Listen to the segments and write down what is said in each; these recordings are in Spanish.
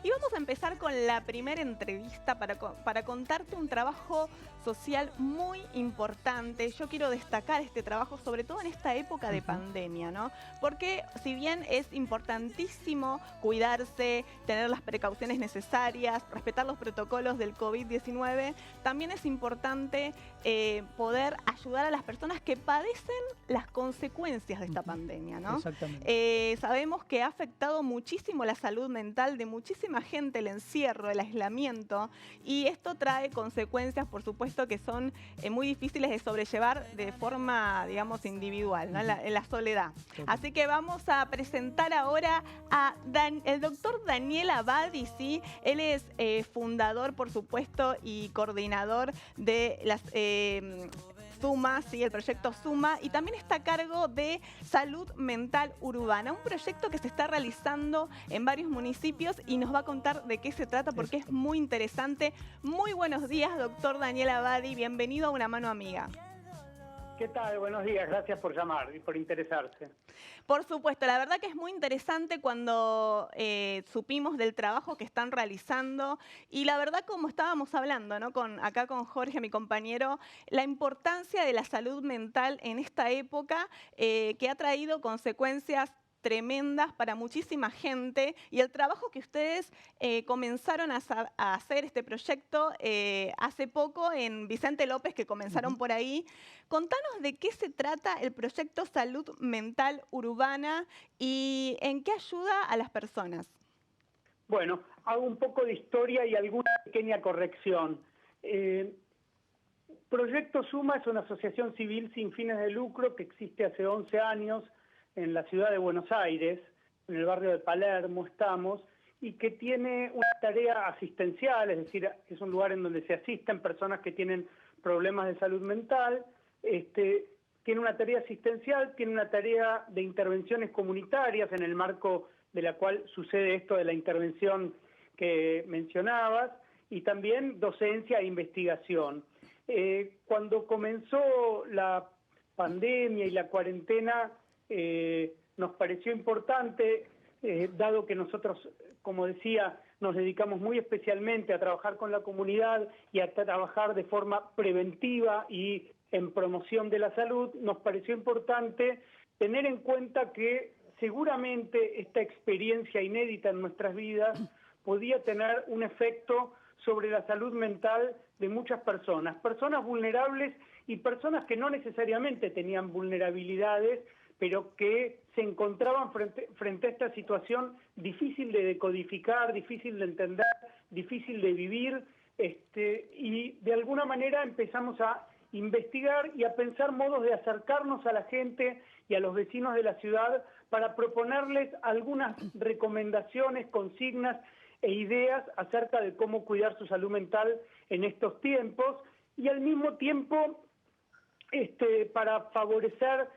Y vamos a empezar con la primera entrevista para contarte un trabajo social muy importante. Yo quiero destacar este trabajo, sobre todo en esta época de pandemia, ¿no? Porque si bien es importantísimo cuidarse, tener las precauciones necesarias, respetar los protocolos del COVID-19, también es importante poder ayudar a las personas que padecen las consecuencias de esta pandemia, ¿no? Exactamente. Sabemos que ha afectado muchísimo la salud mental de muchísima gente, el encierro, el aislamiento, y esto trae consecuencias, por supuesto, que son muy difíciles de sobrellevar de forma, digamos, individual, ¿no? En la soledad. Así que vamos a presentar ahora a el doctor Daniel Abadi, ¿sí? Él es fundador, por supuesto, y coordinador de las Suma, ¿sí? El proyecto Suma, y también está a cargo de Salud Mental Urbana, un proyecto que se está realizando en varios municipios y nos va a contar de qué se trata porque es muy interesante. Muy buenos días, doctor Daniel Abadi, bienvenido a Una Mano Amiga. ¿Qué tal? Buenos días, gracias por llamar y por interesarse. Por supuesto, la verdad que es muy interesante cuando supimos del trabajo que están realizando y la verdad, como estábamos hablando, ¿no? Acá con Jorge, mi compañero, la importancia de la salud mental en esta época que ha traído consecuencias tremendas para muchísima gente, y el trabajo que ustedes comenzaron a hacer, este proyecto, hace poco en Vicente López, que comenzaron por ahí. Contanos de qué se trata el proyecto Salud Mental Urbana y en qué ayuda a las personas. Bueno, hago un poco de historia y alguna pequeña corrección. Proyecto Suma es una asociación civil sin fines de lucro que existe hace 11 años en la ciudad de Buenos Aires, en el barrio de Palermo estamos, y que tiene una tarea asistencial, es decir, es un lugar en donde se asisten personas que tienen problemas de salud mental. Tiene una tarea asistencial, tiene una tarea de intervenciones comunitarias en el marco de la cual sucede esto de la intervención que mencionabas, y también docencia e investigación. Cuando comenzó la pandemia y la cuarentena, nos pareció importante, dado que nosotros, como decía, nos dedicamos muy especialmente a trabajar con la comunidad y a trabajar de forma preventiva y en promoción de la salud, nos pareció importante tener en cuenta que seguramente esta experiencia inédita en nuestras vidas podía tener un efecto sobre la salud mental de muchas personas vulnerables y personas que no necesariamente tenían vulnerabilidades, pero que se encontraban frente a esta situación difícil de decodificar, difícil de entender, difícil de vivir, y de alguna manera empezamos a investigar y a pensar modos de acercarnos a la gente y a los vecinos de la ciudad para proponerles algunas recomendaciones, consignas e ideas acerca de cómo cuidar su salud mental en estos tiempos, y al mismo tiempo para favorecer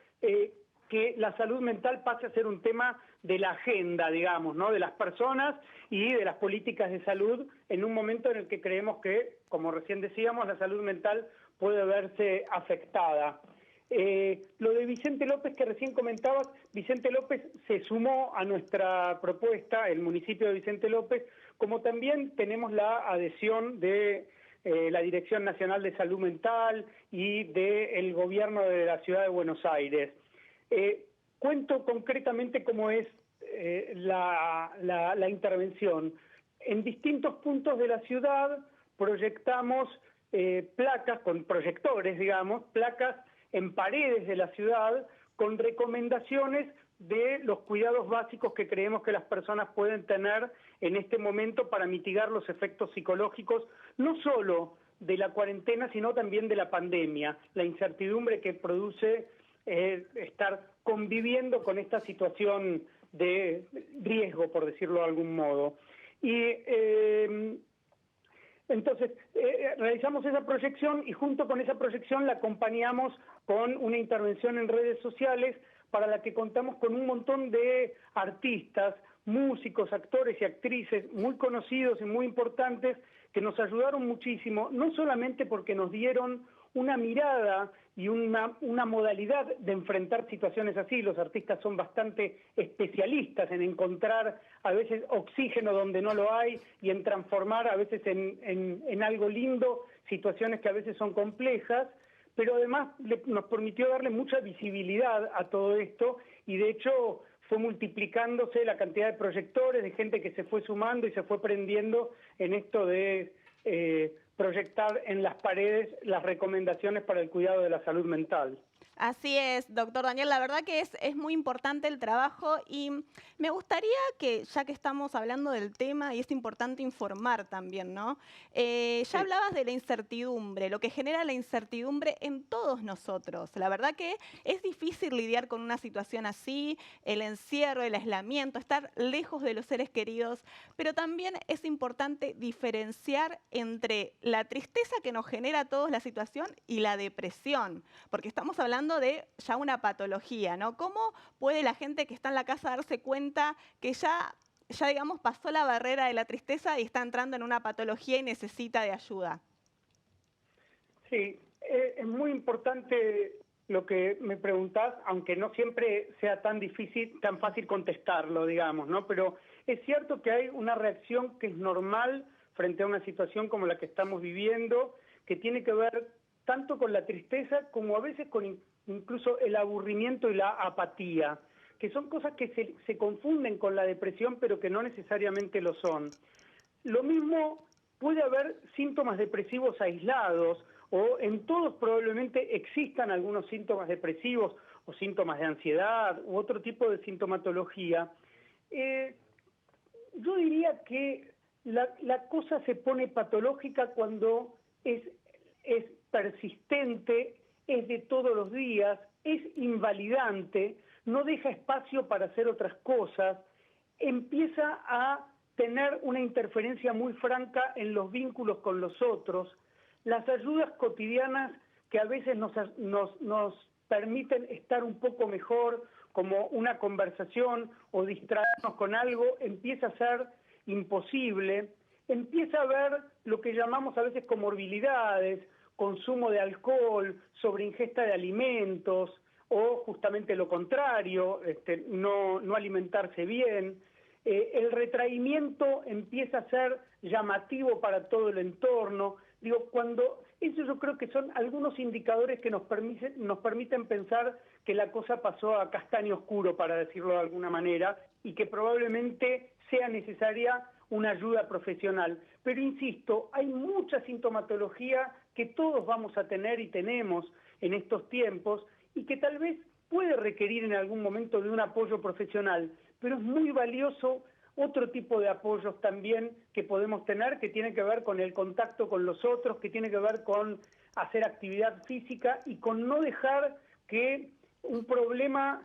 que la salud mental pase a ser un tema de la agenda, digamos, ¿no? De las personas y de las políticas de salud en un momento en el que creemos que, como recién decíamos, la salud mental puede verse afectada. Lo de Vicente López que recién comentabas, Vicente López se sumó a nuestra propuesta, el municipio de Vicente López, como también tenemos la adhesión de la Dirección Nacional de Salud Mental y del gobierno de la ciudad de Buenos Aires. Cuento concretamente cómo es la intervención. En distintos puntos de la ciudad proyectamos placas con proyectores, digamos, placas en paredes de la ciudad con recomendaciones de los cuidados básicos que creemos que las personas pueden tener en este momento para mitigar los efectos psicológicos, no solo de la cuarentena, sino también de la pandemia, la incertidumbre que produce estar conviviendo con esta situación de riesgo, por decirlo de algún modo. Y entonces, realizamos esa proyección y junto con esa proyección la acompañamos con una intervención en redes sociales para la que contamos con un montón de artistas, músicos, actores y actrices muy conocidos y muy importantes que nos ayudaron muchísimo, no solamente porque nos dieron una mirada y una modalidad de enfrentar situaciones así. Los artistas son bastante especialistas en encontrar a veces oxígeno donde no lo hay y en transformar a veces en algo lindo situaciones que a veces son complejas, pero además nos permitió darle mucha visibilidad a todo esto y de hecho fue multiplicándose la cantidad de proyectores, de gente que se fue sumando y se fue prendiendo en esto de proyectar en las paredes las recomendaciones para el cuidado de la salud mental. Así es, doctor Daniel, la verdad que es muy importante el trabajo y me gustaría que, ya que estamos hablando del tema, y es importante informar también, ¿no? Ya hablabas de la incertidumbre, lo que genera la incertidumbre en todos nosotros. La verdad que es difícil lidiar con una situación así, el encierro, el aislamiento, estar lejos de los seres queridos, pero también es importante diferenciar entre la tristeza que nos genera a todos la situación y la depresión, porque estamos hablando de ya una patología, ¿no? ¿Cómo puede la gente que está en la casa darse cuenta que ya digamos, pasó la barrera de la tristeza y está entrando en una patología y necesita de ayuda? Sí, es muy importante lo que me preguntás, aunque no siempre sea tan difícil, tan fácil contestarlo, digamos, ¿no? Pero es cierto que hay una reacción que es normal frente a una situación como la que estamos viviendo, que tiene que ver tanto con la tristeza como a veces con incluso el aburrimiento y la apatía, que son cosas que se confunden con la depresión, pero que no necesariamente lo son. Lo mismo puede haber síntomas depresivos aislados, o en todos probablemente existan algunos síntomas depresivos o síntomas de ansiedad u otro tipo de sintomatología. Yo diría que la cosa se pone patológica cuando es persistente, es de todos los días, es invalidante, no deja espacio para hacer otras cosas, empieza a tener una interferencia muy franca en los vínculos con los otros. Las ayudas cotidianas que a veces nos permiten estar un poco mejor, como una conversación o distraernos con algo, empieza a ser imposible. Empieza a haber lo que llamamos a veces comorbilidades, consumo de alcohol, sobreingesta de alimentos, o justamente lo contrario, no alimentarse bien. El retraimiento empieza a ser llamativo para todo el entorno. Eso yo creo que son algunos indicadores que nos permiten pensar que la cosa pasó a castaño oscuro, para decirlo de alguna manera, y que probablemente sea necesaria una ayuda profesional. Pero insisto, hay mucha sintomatología que todos vamos a tener y tenemos en estos tiempos y que tal vez puede requerir en algún momento de un apoyo profesional, pero es muy valioso otro tipo de apoyos también que podemos tener, que tiene que ver con el contacto con los otros, que tiene que ver con hacer actividad física y con no dejar que un problema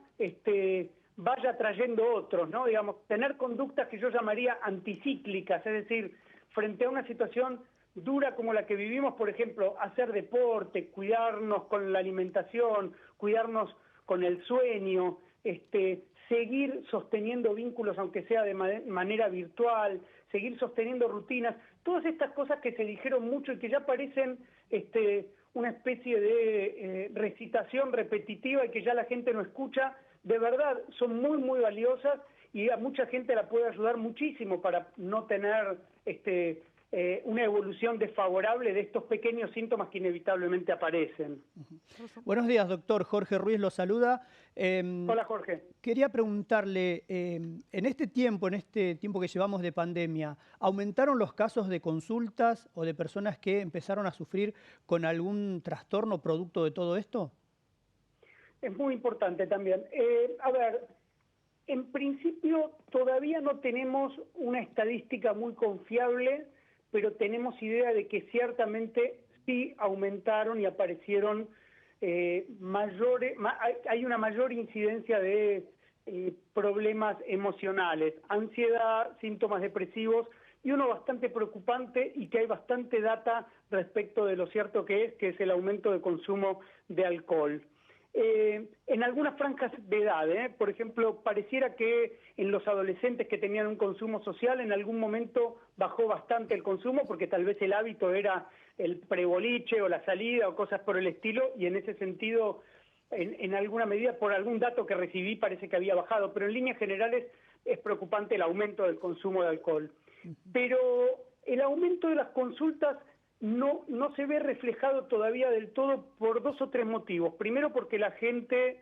vaya trayendo otros, ¿no? Digamos, tener conductas que yo llamaría anticíclicas, es decir, frente a una situación dura como la que vivimos, por ejemplo, hacer deporte, cuidarnos con la alimentación, cuidarnos con el sueño, seguir sosteniendo vínculos aunque sea de manera virtual, seguir sosteniendo rutinas, todas estas cosas que se dijeron mucho y que ya parecen una especie de recitación repetitiva y que ya la gente no escucha, de verdad son muy, muy valiosas y a mucha gente la puede ayudar muchísimo para no tener una evolución desfavorable de estos pequeños síntomas que inevitablemente aparecen. Buenos días, doctor. Jorge Ruiz lo saluda. Hola, Jorge. Quería preguntarle, en este tiempo que llevamos de pandemia, ¿aumentaron los casos de consultas o de personas que empezaron a sufrir con algún trastorno producto de todo esto? Es muy importante también. A ver, en principio todavía no tenemos una estadística muy confiable, pero tenemos idea de que ciertamente sí aumentaron y aparecieron hay una mayor incidencia de problemas emocionales, ansiedad, síntomas depresivos, y uno bastante preocupante y que hay bastante data respecto de lo cierto que es el aumento de consumo de alcohol. en algunas franjas de edad. Por ejemplo, pareciera que en los adolescentes que tenían un consumo social, en algún momento bajó bastante el consumo, porque tal vez el hábito era el preboliche o la salida o cosas por el estilo, y en ese sentido, en alguna medida, por algún dato que recibí, parece que había bajado, pero en líneas generales es preocupante el aumento del consumo de alcohol. Pero el aumento de las consultas no se ve reflejado todavía del todo por 2 o 3 motivos. Primero, porque la gente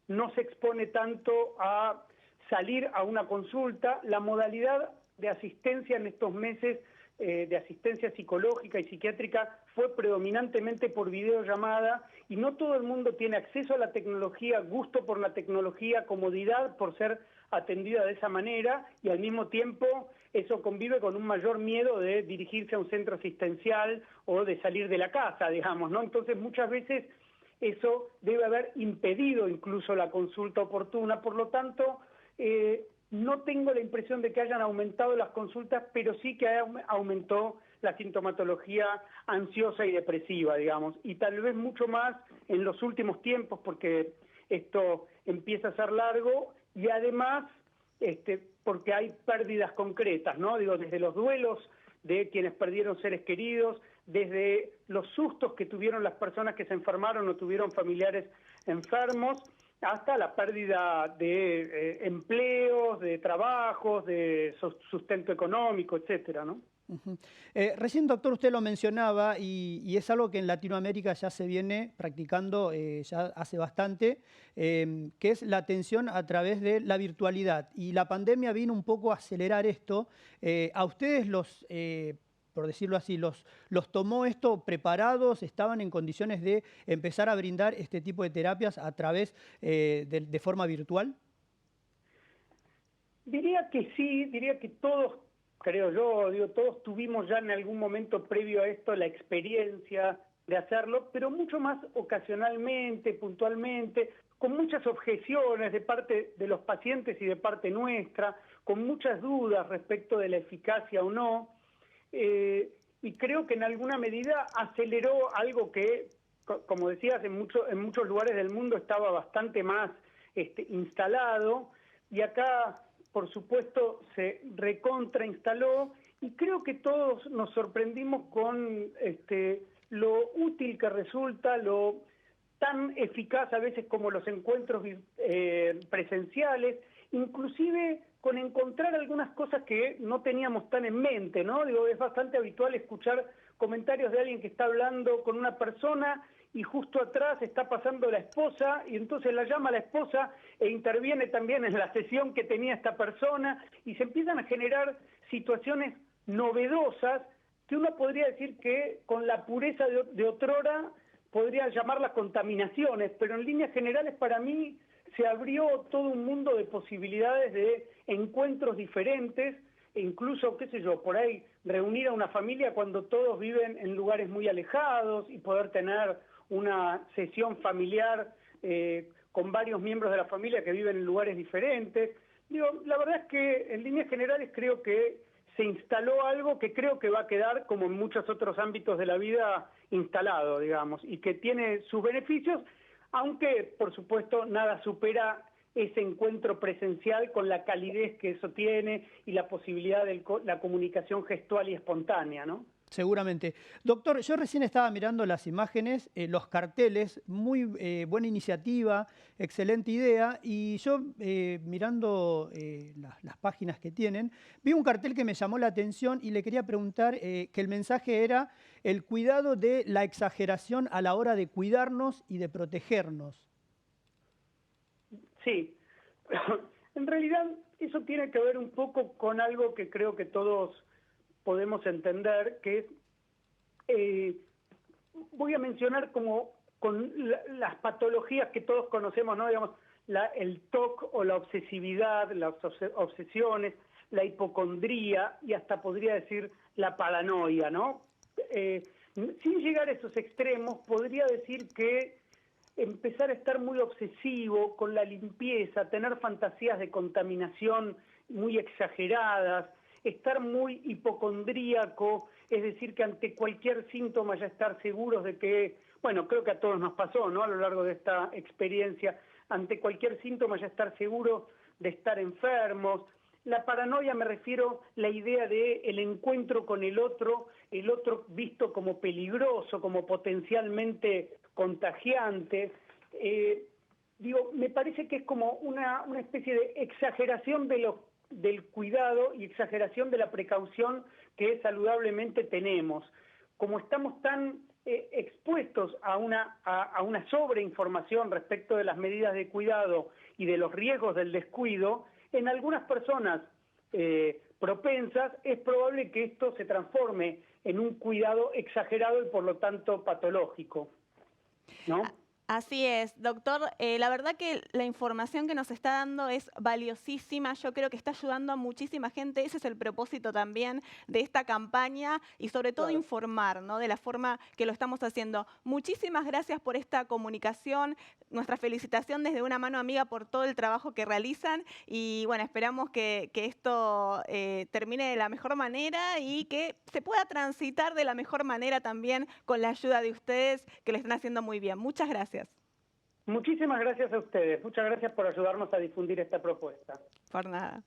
no se expone tanto a salir a una consulta. La modalidad de asistencia en estos meses, de asistencia psicológica y psiquiátrica, fue predominantemente por videollamada, y no todo el mundo tiene acceso a la tecnología, gusto por la tecnología, comodidad por ser atendida de esa manera, y al mismo tiempo eso convive con un mayor miedo de dirigirse a un centro asistencial o de salir de la casa, digamos, ¿no? Entonces muchas veces eso debe haber impedido incluso la consulta oportuna. Por lo tanto, no tengo la impresión de que hayan aumentado las consultas, pero sí que aumentó la sintomatología ansiosa y depresiva, digamos, y tal vez mucho más en los últimos tiempos, porque esto empieza a ser largo, y además porque hay pérdidas concretas, ¿no? Digo, desde los duelos de quienes perdieron seres queridos, desde los sustos que tuvieron las personas que se enfermaron o tuvieron familiares enfermos, hasta la pérdida de empleos, de trabajos, de sustento económico, etcétera, ¿no? Recién, doctor, usted lo mencionaba y es algo que en Latinoamérica ya se viene practicando ya hace bastante, que es la atención a través de la virtualidad. Y la pandemia vino un poco a acelerar esto. ¿A ustedes por decirlo así, los tomó esto preparados? ¿Estaban en condiciones de empezar a brindar este tipo de terapias a través de forma virtual? Diría que sí, diría que todos, creo yo, digo, todos tuvimos ya en algún momento previo a esto la experiencia de hacerlo, pero mucho más ocasionalmente, puntualmente, con muchas objeciones de parte de los pacientes y de parte nuestra, con muchas dudas respecto de la eficacia o no, y creo que en alguna medida aceleró algo que, como decías, en muchos lugares del mundo estaba bastante más instalado, y acá, por supuesto, se recontrainstaló, y creo que todos nos sorprendimos con lo útil que resulta, lo tan eficaz a veces como los encuentros presenciales, inclusive con encontrar algunas cosas que no teníamos tan en mente, ¿no? Digo, es bastante habitual escuchar comentarios de alguien que está hablando con una persona y justo atrás está pasando la esposa, y entonces la llama la esposa e interviene también en la sesión que tenía esta persona, y se empiezan a generar situaciones novedosas que uno podría decir que con la pureza de otrora podría llamarlas contaminaciones, pero en líneas generales para mí se abrió todo un mundo de posibilidades de encuentros diferentes, e incluso, qué sé yo, por ahí reunir a una familia cuando todos viven en lugares muy alejados y poder tener una sesión familiar con varios miembros de la familia que viven en lugares diferentes. Digo, la verdad es que en líneas generales creo que se instaló algo que creo que va a quedar, como en muchos otros ámbitos de la vida, instalado, digamos, y que tiene sus beneficios, aunque, por supuesto, nada supera ese encuentro presencial con la calidez que eso tiene y la posibilidad de la comunicación gestual y espontánea, ¿no? Seguramente. Doctor, yo recién estaba mirando las imágenes, los carteles, muy buena iniciativa, excelente idea, y yo mirando las páginas que tienen, vi un cartel que me llamó la atención y le quería preguntar que el mensaje era el cuidado de la exageración a la hora de cuidarnos y de protegernos. Sí, en realidad eso tiene que ver un poco con algo que creo que todos podemos entender, que es, voy a mencionar como con las patologías que todos conocemos, ¿no? Digamos, el TOC o la obsesividad, las obsesiones, la hipocondría y hasta podría decir la paranoia, ¿no? Sin llegar a esos extremos, podría decir que empezar a estar muy obsesivo con la limpieza, tener fantasías de contaminación muy exageradas, estar muy hipocondríaco, es decir, que ante cualquier síntoma ya estar seguros de que bueno, creo que a todos nos pasó, ¿no? A lo largo de esta experiencia, ante cualquier síntoma ya estar seguro de estar enfermos. La paranoia, me refiero la idea de el encuentro con el otro visto como peligroso, como potencialmente contagiante. Me parece que es como una especie de exageración del cuidado y exageración de la precaución que saludablemente tenemos. Como estamos tan expuestos a una sobreinformación respecto de las medidas de cuidado y de los riesgos del descuido, en algunas personas propensas es probable que esto se transforme en un cuidado exagerado y por lo tanto patológico, ¿no? Así es, doctor. La verdad que la información que nos está dando es valiosísima. Yo creo que está ayudando a muchísima gente. Ese es el propósito también de esta campaña y sobre todo informar, ¿no? De la forma que lo estamos haciendo. Muchísimas gracias por esta comunicación. Nuestra felicitación desde Una Mano Amiga por todo el trabajo que realizan y bueno, esperamos que esto termine de la mejor manera y que se pueda transitar de la mejor manera también con la ayuda de ustedes que lo están haciendo muy bien. Muchas gracias. Muchísimas gracias a ustedes. Muchas gracias por ayudarnos a difundir esta propuesta. Por nada.